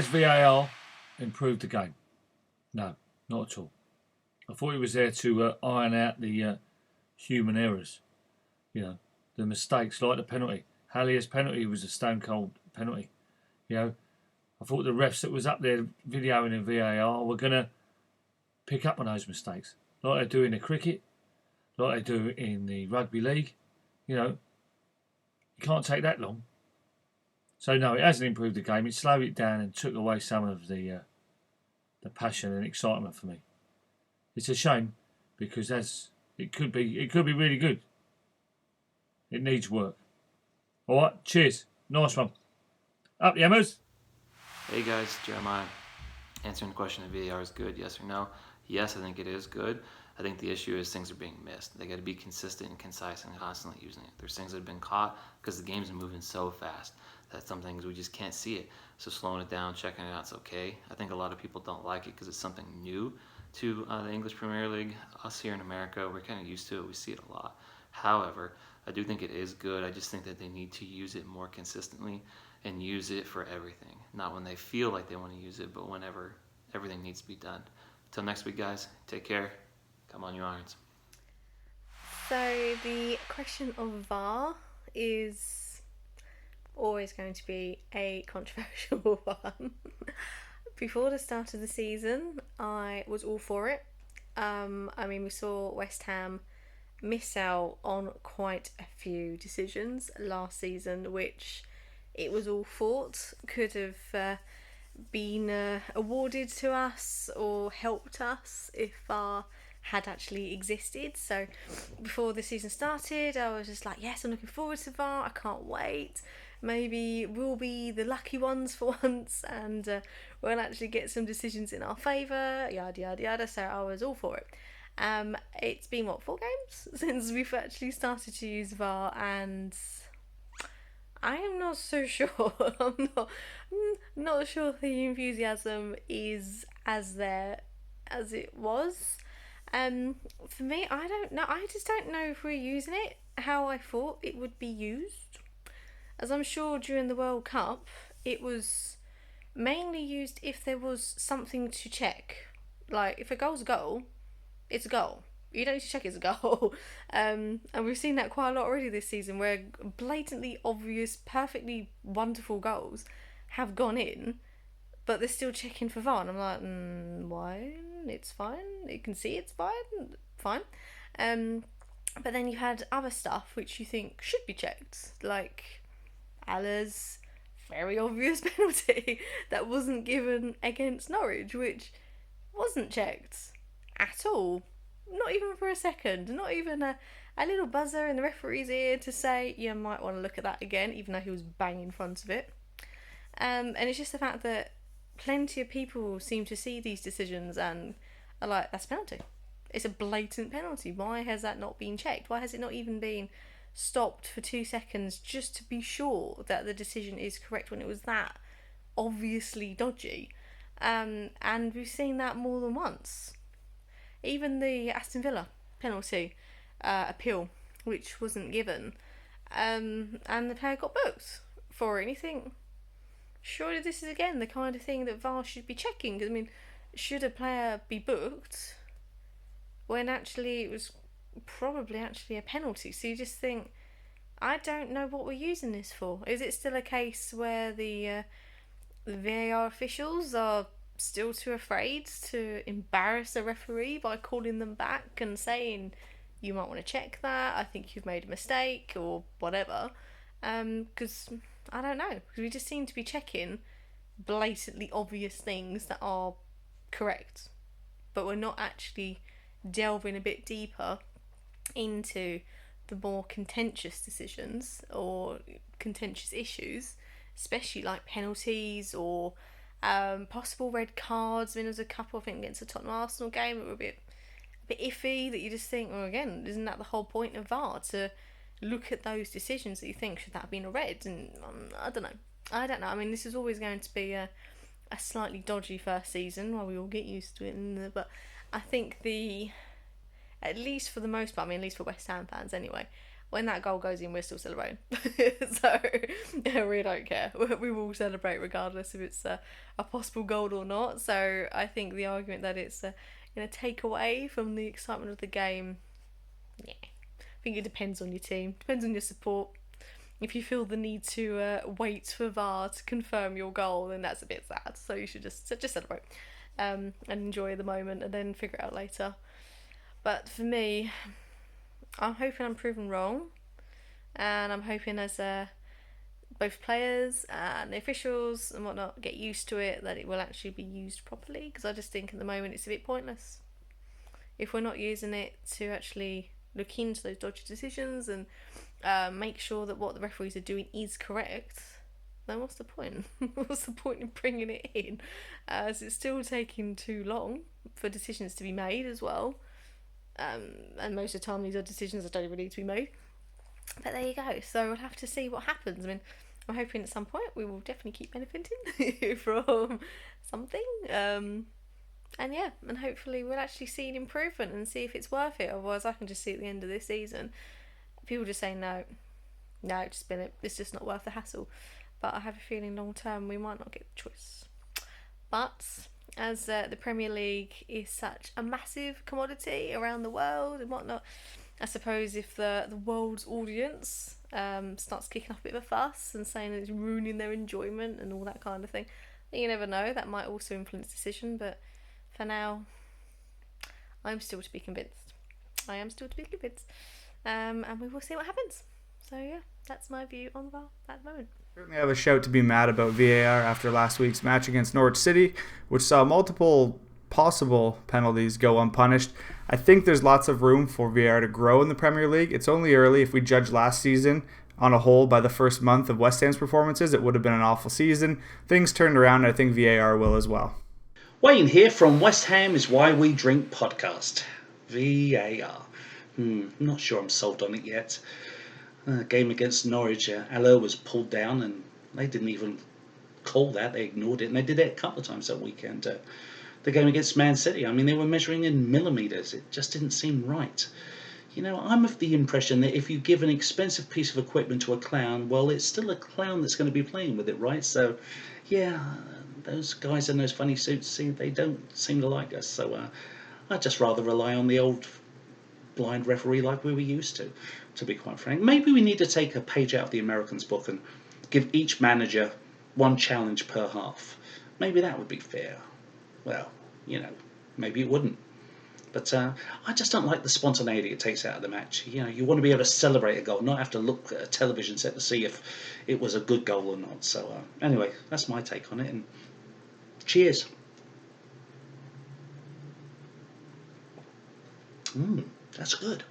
has VAR improved the game? No, not at all. I thought it was there to iron out the human errors. The mistakes, like the penalty. Hallier's penalty was a stone cold penalty. I thought the refs that was up there videoing in VAR were going to pick up on those mistakes, like they do in the cricket, like they do in the rugby league. You can't take that long. So no, it hasn't improved the game. It slowed it down and took away some of the passion and excitement for me. It's a shame because it could be really good. It needs work. All right, cheers. Nice one. Up the hammers. Hey guys, Jeremiah. Answering the question if VAR is good, yes or no? Yes, I think it is good. I think the issue is things are being missed. They got to be consistent and concise and constantly using it. There's things that have been caught because the game's moving so fast that some things we just can't see it. So slowing it down, checking it out is okay. I think a lot of people don't like it because it's something new to the English Premier League. Us here in America, we're kind of used to it. We see it a lot. However, I do think it is good. I just think that they need to use it more consistently and use it for everything. Not when they feel like they want to use it, but whenever everything needs to be done. Until next week, guys, take care. Come on, you Irons. So the question of VAR is always going to be a controversial one. Before the start of the season, I was all for it. We saw West Ham miss out on quite a few decisions last season, which it was all thought could have been awarded to us or helped us if VAR had actually existed. So before the season started, I was just like, yes, I'm looking forward to VAR. I can't wait. Maybe we'll be the lucky ones for once and we'll actually get some decisions in our favour, yada yada yada. So I was all for it. It's been 4 games since we've actually started to use VAR, and I am not so sure. I'm not sure the enthusiasm is as there as it was. For me, I don't know. I just don't know if we're using it how I thought it would be used. As I'm sure during the World Cup, it was mainly used if there was something to check. Like, if a goal's a goal, it's a goal. You don't need to check it's a goal. And we've seen that quite a lot already this season, where blatantly obvious, perfectly wonderful goals have gone in, but they're still checking for VAR. And I'm like, why? It's fine. You can see it's fine. But then you had other stuff which you think should be checked, like Allah's very obvious penalty that wasn't given against Norwich, which wasn't checked at all. Not even for a second. Not even a little buzzer in the referee's ear to say, you might want to look at that again, even though he was bang in front of it. And it's just the fact that plenty of people seem to see these decisions and are like, that's a penalty. It's a blatant penalty. Why has that not been checked? Why has it not even been stopped for 2 seconds just to be sure that the decision is correct when it was that obviously dodgy? And we've seen that more than once. Even the Aston Villa penalty appeal, which wasn't given, and the player got booked for it. And you think, surely this is again the kind of thing that VAR should be checking. Because should a player be booked when actually it was probably actually a penalty? So you just think, I don't know what we're using this for. Is it still a case where the V.A.R. officials are still too afraid to embarrass a referee by calling them back and saying, you might want to check that, I think you've made a mistake, or whatever? Because I don't know, because we just seem to be checking blatantly obvious things that are correct, but we're not actually delving a bit deeper into the more contentious decisions or contentious issues, especially like penalties or possible red cards. There was a couple, I think, against the Tottenham Arsenal game that were a bit iffy, that you just think, well, again, isn't that the whole point of VAR, to look at those decisions that you think, should that have been a red? And I don't know. This is always going to be a slightly dodgy first season while we all get used to it, but I think at least for the most part, at least for West Ham fans anyway, when that goal goes in, we're still celebrating. So yeah, we don't care. We will celebrate regardless if it's a possible goal or not. So I think the argument that it's going to take away from the excitement of the game, yeah, I think it depends on your team, depends on your support. If you feel the need to wait for V.A.R to confirm your goal, then that's a bit sad. So you should just celebrate and enjoy the moment, and then figure it out later. But for me, I'm hoping I'm proven wrong, and I'm hoping as both players and the officials and whatnot get used to it, that it will actually be used properly. Because I just think at the moment it's a bit pointless if we're not using it to actually look into those dodgy decisions and make sure that what the referees are doing is correct. Then what's the point? What's the point in bringing it in? As it's still taking too long for decisions to be made as well. And most of the time these are decisions that don't really need to be made. But there you go. So we'll have to see what happens. I mean, I'm hoping at some point we will definitely keep benefiting from something. And yeah, and hopefully we'll actually see an improvement and see if it's worth it. Otherwise, I can just see at the end of this season, people just say no, just bin it. It's just not worth the hassle. But I have a feeling long term we might not get the choice. But as the Premier League is such a massive commodity around the world and whatnot, I suppose if the world's audience starts kicking up a bit of a fuss and saying it's ruining their enjoyment and all that kind of thing, you never know, that might also influence decision. But for now, I'm still to be convinced. I am still to be convinced. And we will see what happens. So yeah, that's my view on V.A.R at the moment. Certainly have a shout to be mad about VAR after last week's match against Norwich City, which saw multiple possible penalties go unpunished. I think there's lots of room for VAR to grow in the Premier League. It's only early. If we judge last season on a whole by the first month of West Ham's performances, it would have been an awful season. Things turned around, and I think VAR will as well. Wayne here from West Ham is Why We Drink podcast. V.A.R. Not sure I'm sold on it yet. Game against Norwich, Allo was pulled down and they didn't even call that. They ignored it, and they did it a couple of times that weekend. The game against Man City, I mean, they were measuring in millimetres. It just didn't seem right. You know, I'm of the impression that if you give an expensive piece of equipment to a clown, well, it's still a clown that's going to be playing with it, right? So, yeah, those guys in those funny suits, they don't seem to like us. So I'd just rather rely on the old blind referee like we were used to be quite frank. Maybe we need to take a page out of the Americans' book and give each manager one challenge per half. Maybe that would be fair. Well, you know, maybe it wouldn't. But I just don't like the spontaneity it takes out of the match. You know, you want to be able to celebrate a goal, not have to look at a television set to see if it was a good goal or not. So anyway, that's my take on it, and cheers. That's good.